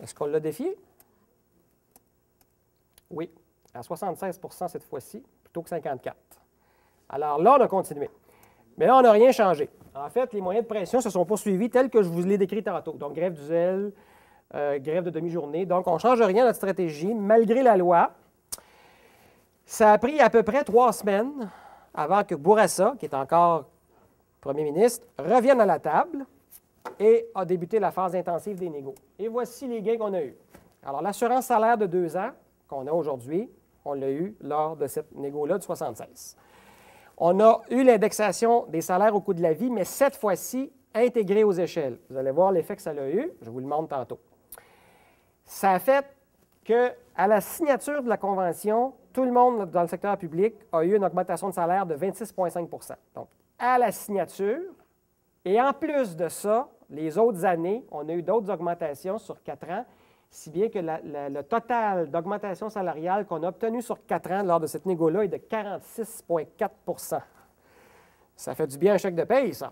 Est-ce qu'on l'a défié? Oui, à 76 cette fois-ci, plutôt que 54. Alors là, on a continué. Mais là, on n'a rien changé. En fait, les moyens de pression se sont poursuivis tels que je vous l'ai décrit tantôt. Donc, grève du zèle, grève de demi-journée. Donc, on ne change rien à notre stratégie, malgré la loi. Ça a pris à peu près 3 semaines avant que Bourassa, qui est encore premier ministre, revienne à la table et a débuté la phase intensive des négos. Et voici les gains qu'on a eus. Alors, l'assurance salaire de 2 ans qu'on a aujourd'hui, on l'a eu lors de cette négo-là de 76. On a eu l'indexation des salaires au coût de la vie, mais cette fois-ci, intégrée aux échelles. Vous allez voir l'effet que ça a eu, je vous le montre tantôt. Ça a fait qu'à la signature de la Convention, tout le monde dans le secteur public a eu une augmentation de salaire de 26,5 %. Donc, à la signature, et en plus de ça, les autres années, on a eu d'autres augmentations sur 4 ans, si bien que le total d'augmentation salariale qu'on a obtenu sur 4 ans lors de cette négo-là est de 46,4 %. Ça fait du bien un chèque de paye, ça.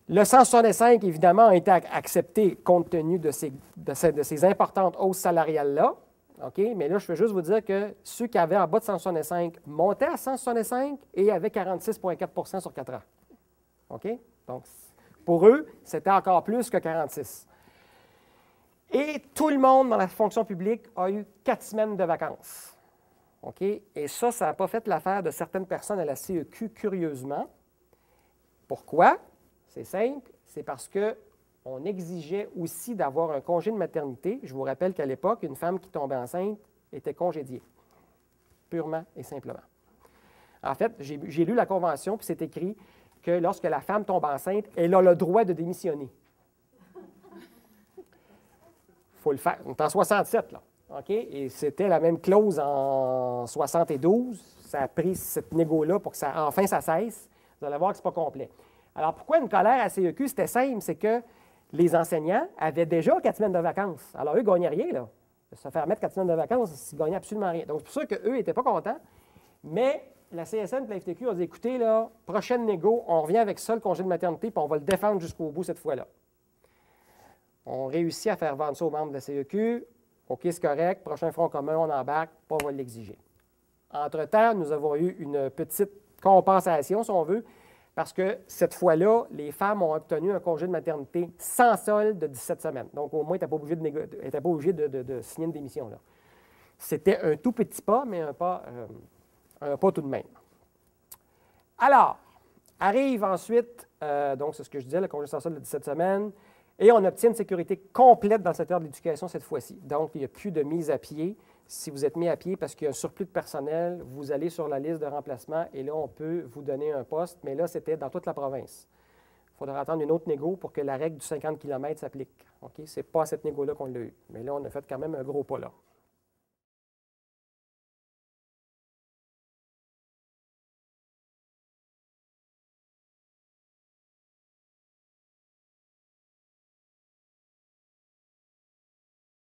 Le 165, évidemment, a été accepté compte tenu de ces importantes hausses salariales-là. OK? Mais là, je veux juste vous dire que ceux qui avaient en bas de 165 montaient à 165 et avaient 46,4 % sur 4 ans. OK? Donc, pour eux, c'était encore plus que 46. Et tout le monde dans la fonction publique a eu 4 semaines de vacances. OK? Et ça n'a pas fait l'affaire de certaines personnes à la CEQ, curieusement. Pourquoi? C'est simple, c'est parce qu'on exigeait aussi d'avoir un congé de maternité. Je vous rappelle qu'à l'époque, une femme qui tombait enceinte était congédiée, purement et simplement. En fait, j'ai lu la Convention, puis c'est écrit que lorsque la femme tombe enceinte, elle a le droit de démissionner. Il faut le faire. On est en 67, là. OK? Et c'était la même clause en 72. Ça a pris cette négo-là pour que enfin ça cesse. Vous allez voir que ce n'est pas complet. Alors, pourquoi une colère à CEQ? C'était simple, c'est que les enseignants avaient déjà 4 semaines de vacances. Alors, eux ne gagnaient rien, là. Se faire mettre 4 semaines de vacances, ils ne gagnaient absolument rien. Donc, c'est pour ça qu'eux n'étaient pas contents. Mais la CSN et la FTQ ont dit, écoutez, là, prochaine négo, on revient avec ça, le congé de maternité, puis on va le défendre jusqu'au bout cette fois-là. On réussit à faire vendre ça aux membres de la CEQ. OK, c'est correct. Prochain front commun, on embarque, pas on va l'exiger. Entre-temps, nous avons eu une petite compensation, si on veut, parce que cette fois-là, les femmes ont obtenu un congé de maternité sans solde de 17 semaines. Donc, au moins, tu n'étais pas obligé de signer une démission, là. C'était un tout petit pas, mais un pas tout de même. Alors, arrive ensuite, donc c'est ce que je disais, le congé sans solde de 17 semaines, et on obtient une sécurité complète dans le secteur de l'éducation cette fois-ci. Donc, il n'y a plus de mise à pied. Si vous êtes mis à pied parce qu'il y a un surplus de personnel, vous allez sur la liste de remplacement et là, on peut vous donner un poste, mais là, c'était dans toute la province. Il faudra attendre une autre négo pour que la règle du 50 km s'applique. OK? Ce n'est pas à cette négo-là qu'on l'a eu. Mais là, on a fait quand même un gros pas là.